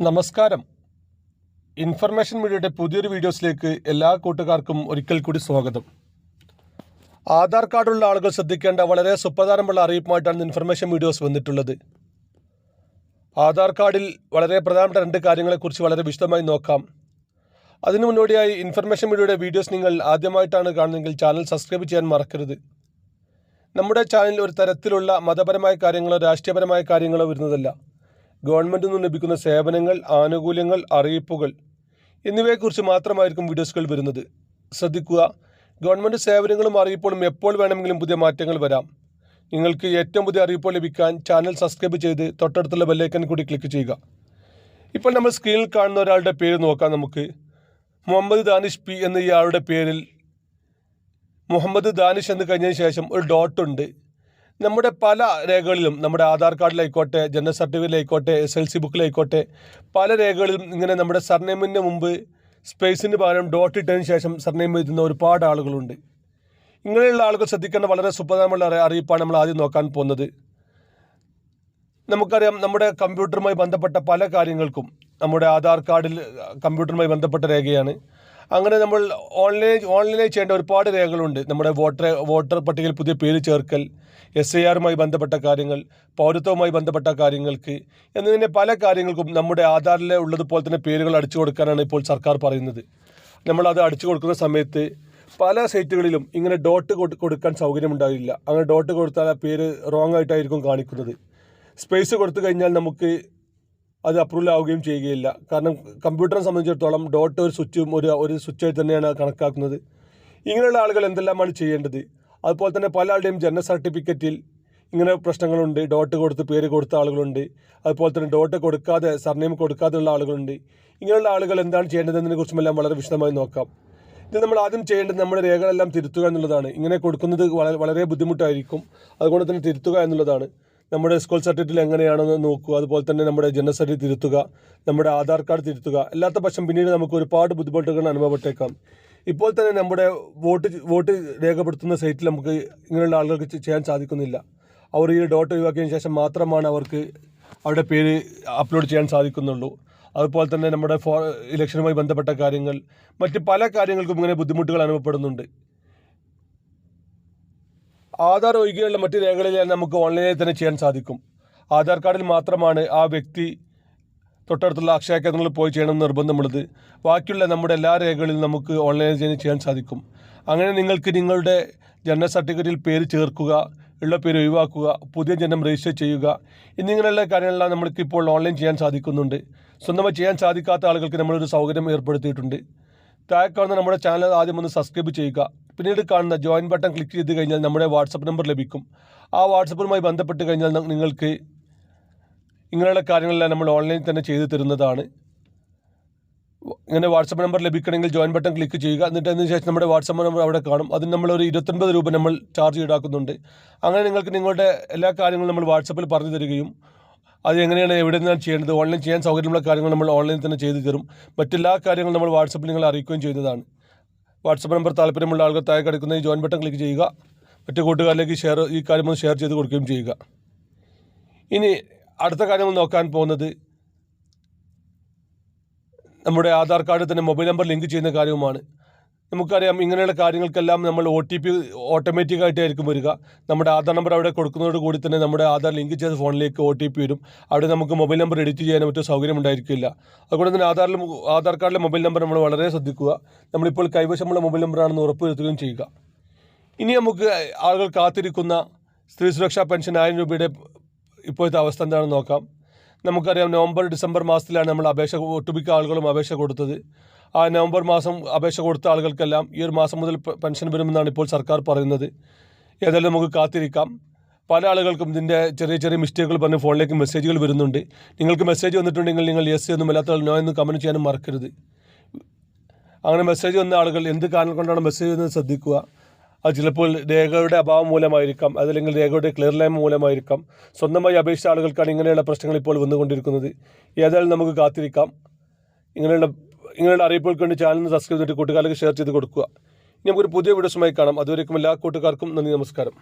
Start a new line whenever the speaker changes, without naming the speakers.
നമസ്കാരം. ഇൻഫർമേഷൻ മീഡിയയുടെ പുതിയൊരു വീഡിയോസിലേക്ക് എല്ലാ കൂട്ടുകാർക്കും ഒരിക്കൽ കൂടി സ്വാഗതം. ആധാർ കാർഡുള്ള ആളുകൾ ശ്രദ്ധിക്കേണ്ട വളരെ സുപ്രധാനമുള്ള അറിയിപ്പുമായിട്ടാണ് ഇൻഫർമേഷൻ വീഡിയോസ് വന്നിട്ടുള്ളത്. ആധാർ കാർഡിൽ വളരെ പ്രധാനപ്പെട്ട 2 കാര്യങ്ങളെക്കുറിച്ച് വളരെ വിശദമായി നോക്കാം. അതിനു മുന്നോടിയായി ഇൻഫർമേഷൻ മീഡിയയുടെ വീഡിയോസ് നിങ്ങൾ ആദ്യമായിട്ടാണ് കാണുന്നതെങ്കിൽ ചാനൽ സബ്സ്ക്രൈബ് ചെയ്യാൻ മറക്കരുത്. നമ്മുടെ ചാനലിൽ ഒരു തരത്തിലുള്ള മതപരമായ കാര്യങ്ങളോ രാഷ്ട്രീയപരമായ കാര്യങ്ങളോ വരുന്നതല്ല. ഗവൺമെൻറ്റിൽ നിന്ന് ലഭിക്കുന്ന സേവനങ്ങൾ, ആനുകൂല്യങ്ങൾ, അറിയിപ്പുകൾ എന്നിവയെക്കുറിച്ച് മാത്രമായിരിക്കും വീഡിയോസുകൾ വരുന്നത്. ശ്രദ്ധിക്കുക, ഗവൺമെൻറ് സേവനങ്ങളും അറിയിപ്പുകളും എപ്പോൾ വേണമെങ്കിലും പുതിയ മാറ്റങ്ങൾ വരാം. നിങ്ങൾക്ക് ഏറ്റവും പുതിയ അറിയിപ്പുകൾ ലഭിക്കാൻ ചാനൽ സബ്സ്ക്രൈബ് ചെയ്ത് തൊട്ടടുത്തുള്ള ബെല്ലൈക്കൻ കൂടി ക്ലിക്ക് ചെയ്യുക. ഇപ്പോൾ നമ്മൾ സ്ക്രീനിൽ കാണുന്ന ഒരാളുടെ പേര് നോക്കാം. നമുക്ക് മുഹമ്മദ് ദാനിഷ് പി എന്ന ഇയാളുടെ പേരിൽ മുഹമ്മദ് ദാനിഷ് എന്ന് കഴിഞ്ഞതിന് ശേഷം ഒരു ഡോട്ട് ഉണ്ട്. നമ്മുടെ പല രേഖകളിലും, നമ്മുടെ ആധാർ കാർഡിലായിക്കോട്ടെ, ജനന സർട്ടിഫിക്കറ്റിലായിക്കോട്ടെ, SLC ബുക്കിലായിക്കോട്ടെ, പല രേഖകളിലും ഇങ്ങനെ നമ്മുടെ സർനെയിമിന് മുമ്പ് സ്പേസിന് പകരം ഡോട്ട് ഇട്ടതിന് ശേഷം സർനെയിം എഴുതുന്ന ഒരുപാട് ആളുകളുണ്ട്. ഇങ്ങനെയുള്ള ആളുകൾ ശ്രദ്ധിക്കേണ്ട വളരെ സുപ്രധാനമുള്ള അറിയിപ്പാണ് നമ്മൾ ആദ്യം നോക്കാൻ പോകുന്നത്. നമുക്കറിയാം, നമ്മുടെ കമ്പ്യൂട്ടറുമായി ബന്ധപ്പെട്ട പല കാര്യങ്ങൾക്കും നമ്മുടെ ആധാർ കാർഡിൽ കമ്പ്യൂട്ടറുമായി ബന്ധപ്പെട്ട രേഖയാണ്. അങ്ങനെ നമ്മൾ ഓൺലൈനായി ചെയ്യേണ്ട ഒരുപാട് രേഖകളുണ്ട്. നമ്മുടെ വോട്ടർ പട്ടികയിൽ പുതിയ പേര് ചേർക്കൽ, SIRമായി ബന്ധപ്പെട്ട കാര്യങ്ങൾ, പൗരത്വവുമായി ബന്ധപ്പെട്ട കാര്യങ്ങൾക്ക് എന്നിങ്ങനെ പല കാര്യങ്ങൾക്കും നമ്മുടെ ആധാറിൽ ഉള്ളതുപോലെ തന്നെ പേരുകൾ അടിച്ചു കൊടുക്കാനാണ് ഇപ്പോൾ സർക്കാർ പറയുന്നത്. നമ്മളത് അടിച്ചു കൊടുക്കുന്ന സമയത്ത് പല സൈറ്റുകളിലും ഇങ്ങനെ ഡോട്ട് കൊടുക്കാൻ സൗകര്യമുണ്ടാവില്ല. അങ്ങനെ ഡോട്ട് കൊടുത്താൽ ആ പേര് റോങ് ആയിട്ടായിരിക്കും കാണിക്കുന്നത്. സ്പേസ് കൊടുത്തു കഴിഞ്ഞാൽ നമുക്ക് അത് അപ്രൂവൽ ആവുകയും ചെയ്യുകയില്ല. കാരണം കമ്പ്യൂട്ടറിനെ സംബന്ധിച്ചിടത്തോളം ഡോട്ട് ഒരു സ്വിച്ചായി തന്നെയാണ് കണക്കാക്കുന്നത്. ഇങ്ങനെയുള്ള ആളുകൾ എന്തെല്ലാമാണ് ചെയ്യേണ്ടത്? അതുപോലെ തന്നെ പല ആളുടെയും ജനന സർട്ടിഫിക്കറ്റിൽ ഇങ്ങനെ പ്രശ്നങ്ങളുണ്ട്. ഡോട്ട് കൊടുത്ത് പേര് കൊടുത്ത ആളുകളുണ്ട്. അതുപോലെ തന്നെ ഡോട്ട് കൊടുക്കാതെ സർനെയിം കൊടുക്കാതെയുള്ള ആളുകളുണ്ട്. ഇങ്ങനെയുള്ള ആളുകൾ എന്താണ് ചെയ്യേണ്ടതെന്നതിനെ കുറിച്ചുമെല്ലാം വളരെ വിശദമായി നോക്കാം. ഇത് നമ്മൾ ആദ്യം ചെയ്യേണ്ടത് നമ്മുടെ രേഖകളെല്ലാം തിരുത്തുക എന്നുള്ളതാണ്. ഇങ്ങനെ കൊടുക്കുന്നത് വളരെ ബുദ്ധിമുട്ടായിരിക്കും. അതുകൊണ്ട് തന്നെ തിരുത്തുക എന്നുള്ളതാണ്. നമ്മുടെ സ്കൂൾ സർട്ടിഫിക്കറ്റിൽ എങ്ങനെയാണെന്ന് നോക്കുക. അതുപോലെ തന്നെ നമ്മുടെ ജനന സർട്ടിഫിക്കറ്റ് തിരുത്തുക, നമ്മുടെ ആധാർ കാർഡ് തിരുത്തുക. അല്ലാത്ത പക്ഷം പിന്നീട് നമുക്ക് ഒരുപാട് ബുദ്ധിമുട്ടുകൾ അനുഭവപ്പെട്ടേക്കാം. ഇപ്പോൾ തന്നെ നമ്മുടെ വോട്ട് രേഖപ്പെടുത്തുന്ന സൈറ്റിൽ നമുക്ക് ഇങ്ങനെയുള്ള ആളുകൾക്ക് ചെയ്യാൻ സാധിക്കുന്നില്ല. അവർ ഈ ഡോട്ട് ഒഴിവാക്കിയതിന് ശേഷം മാത്രമാണ് അവർക്ക് അവരുടെ പേര് അപ്ലോഡ് ചെയ്യാൻ സാധിക്കുന്നുള്ളൂ. അതുപോലെ തന്നെ നമ്മുടെ ഇലക്ഷനുമായി ബന്ധപ്പെട്ട കാര്യങ്ങൾ, മറ്റ് പല കാര്യങ്ങൾക്കും ഇങ്ങനെ ബുദ്ധിമുട്ടുകൾ അനുഭവപ്പെടുന്നുണ്ട്. ആധാർ ഒഴികെയുള്ള മറ്റ് രേഖകളിൽ നമുക്ക് ഓൺലൈനായി തന്നെ ചെയ്യാൻ സാധിക്കും. ആധാർ കാർഡിൽ മാത്രമാണ് ആ വ്യക്തി തൊട്ടടുത്തുള്ള അക്ഷയ കേന്ദ്രങ്ങളിൽ പോയി ചെയ്യണമെന്ന് നിർബന്ധമുള്ളത്. ബാക്കിയുള്ള നമ്മുടെ എല്ലാ രേഖകളിലും നമുക്ക് ഓൺലൈനായി ചെയ്യാൻ സാധിക്കും. അങ്ങനെ നിങ്ങൾക്ക് നിങ്ങളുടെ ജനന സർട്ടിഫിക്കറ്റിൽ പേര് ചേർക്കുക, ഉള്ള പേര് ഒഴിവാക്കുക, പുതിയ ജനനം രജിസ്റ്റർ ചെയ്യുക എന്നിങ്ങനെയുള്ള കാര്യങ്ങളെല്ലാം നമുക്കിപ്പോൾ ഓൺലൈൻ ചെയ്യാൻ സാധിക്കുന്നുണ്ട്. സ്വന്തമായി ചെയ്യാൻ സാധിക്കാത്ത ആളുകൾക്ക് നമ്മളൊരു സൗകര്യം ഏർപ്പെടുത്തിയിട്ടുണ്ട്. താഴെ കാണുന്ന നമ്മുടെ ചാനൽ ആദ്യം ഒന്ന് സബ്സ്ക്രൈബ് ചെയ്യുക. പിന്നീട് കാണുന്ന ജോയിൻ ബട്ടൺ ക്ലിക്ക് ചെയ്ത് കഴിഞ്ഞാൽ നമ്മുടെ വാട്സപ്പ് നമ്പർ ലഭിക്കും. ആ വാട്സപ്പുമായി ബന്ധപ്പെട്ട് കഴിഞ്ഞാൽ നിങ്ങൾക്ക് ഇങ്ങനെയുള്ള കാര്യങ്ങളെല്ലാം നമ്മൾ ഓൺലൈനിൽ തന്നെ ചെയ്തു തരുന്നതാണ്. ഇങ്ങനെ വാട്സപ്പ് നമ്പർ ലഭിക്കണമെങ്കിൽ ജോയിൻ ബട്ടൺ ക്ലിക്ക് ചെയ്യുക. എന്നിട്ട് അതിന് ശേഷം നമ്മുടെ വാട്സപ്പ് നമ്പർ അവിടെ കാണും. അതിന് നമ്മളൊരു 29 രൂപ നമ്മൾ ചാർജ് ഈടാക്കുന്നുണ്ട്. അങ്ങനെ നിങ്ങൾക്ക് നിങ്ങളുടെ എല്ലാ കാര്യങ്ങളും നമ്മൾ വാട്സപ്പിൽ പറഞ്ഞു തരികയും അത് എങ്ങനെയാണ് എവിടെ നിന്നാണ് ചെയ്യേണ്ടത്, ഓൺലൈൻ ചെയ്യാൻ സൗകര്യമുള്ള കാര്യങ്ങൾ നമ്മൾ ഓൺലൈനിൽ തന്നെ ചെയ്തു തരും. മറ്റെല്ലാ കാര്യങ്ങളും നമ്മൾ വാട്സപ്പിൽ നിങ്ങളെ അറിയിക്കുകയും ചെയ്യുന്നതാണ്. വാട്സപ്പ് നമ്പർ താല്പര്യമുള്ള ആളുകൾ താഴെ കിടക്കുന്ന ഈ ജോയിൻ ബട്ടൺ ക്ലിക്ക് ചെയ്യുക. മറ്റു കൂട്ടുകാരിലേക്ക് ഈ കാര്യമൊന്ന് ഷെയർ ചെയ്ത് കൊടുക്കുകയും ചെയ്യുക. ഇനി അടുത്ത കാര്യങ്ങൾ നോക്കാൻ പോകുന്നത് നമ്മുടെ ആധാർ കാർഡിൽ തന്നെ മൊബൈൽ നമ്പർ ലിങ്ക് ചെയ്യുന്ന കാര്യവുമാണ്. നമുക്കറിയാം, ഇങ്ങനെയുള്ള കാര്യങ്ങൾക്കെല്ലാം നമ്മൾ OTP ഓട്ടോമാറ്റിക്കായിട്ടായിരിക്കും വരിക. നമ്മുടെ ആധാർ നമ്പർ അവിടെ കൊടുക്കുന്നതോട് കൂടി തന്നെ നമ്മുടെ ആധാർ ലിങ്ക് ചെയ്ത ഫോണിലേക്ക് OTP വരും. അവിടെ നമുക്ക് മൊബൈൽ നമ്പർ എഡിറ്റ് ചെയ്യാനോ മറ്റോ സൗകര്യം ഉണ്ടായിരിക്കില്ല. അതുകൊണ്ട് തന്നെ ആധാർ കാർഡിലെ മൊബൈൽ നമ്പർ നമ്മൾ വളരെ ശ്രദ്ധിക്കുക. നമ്മളിപ്പോൾ കൈവശമുള്ള മൊബൈൽ നമ്പറാണെന്ന് ഉറപ്പുവരുത്തുകയും ചെയ്യുക. ഇനി നമുക്ക് ആളുകൾ കാത്തിരിക്കുന്ന സ്ത്രീ സുരക്ഷാ പെൻഷൻ 1000 രൂപയുടെ ഇപ്പോഴത്തെ അവസ്ഥ എന്താണെന്ന് നോക്കാം. നമുക്കറിയാം, നവംബർ ഡിസംബർ മാസത്തിലാണ് നമ്മൾ ഒട്ടുമിക്ക ആളുകളും അപേക്ഷ കൊടുത്തത്. ആ നവംബർ മാസം അപേക്ഷ കൊടുത്ത ആളുകൾക്കെല്ലാം ഈ ഒരു മാസം മുതൽ പെൻഷൻ വരുമെന്നാണ് ഇപ്പോൾ സർക്കാർ പറയുന്നത്. ഏതായാലും നമുക്ക് കാത്തിരിക്കാം. പല ആളുകൾക്കും ഇതിൻ്റെ ചെറിയ മിസ്റ്റേക്കുകൾ പറഞ്ഞ് ഫോണിലേക്ക് മെസ്സേജുകൾ വരുന്നുണ്ട്. നിങ്ങൾക്ക് മെസ്സേജ് വന്നിട്ടുണ്ടെങ്കിൽ നിങ്ങൾ യെസ് എന്നും അല്ലാത്ത നോ എന്ന് കമൻറ്റ് ചെയ്യാനും മറക്കരുത്. അങ്ങനെ മെസ്സേജ് വന്ന ആളുകൾ എന്ത് കാരണം കൊണ്ടാണ് മെസ്സേജ് വന്നത് ശ്രദ്ധിക്കുക. അത് ചിലപ്പോൾ രേഖയുടെ അഭാവം മൂലമായിരിക്കാം, അതല്ലെങ്കിൽ രേഖയുടെ ക്ലിയർലൈൻ മൂലമായിരിക്കാം. സ്വന്തമായി അപേക്ഷിച്ച ആളുകൾക്കാണ് ഇങ്ങനെയുള്ള പ്രശ്നങ്ങൾ ഇപ്പോൾ വന്നുകൊണ്ടിരിക്കുന്നത്. ഏതായാലും നമുക്ക് കാത്തിരിക്കാം. ഇങ്ങനെയുള്ള അറിയിപ്പുകൾക്ക് വേണ്ടി ചാനൽ സബ്സ്ക്രൈബ് ചെയ്തിട്ട് കൂട്ടുകാർക്ക് ഷെയർ ചെയ്ത് കൊടുക്കുക. ഇനി നമുക്കൊരു പുതിയ വീഡിയോസുമായി കാണാം. അതുവരേക്കും എല്ലാ കൂട്ടുകാർക്കും നന്ദി, നമസ്കാരം.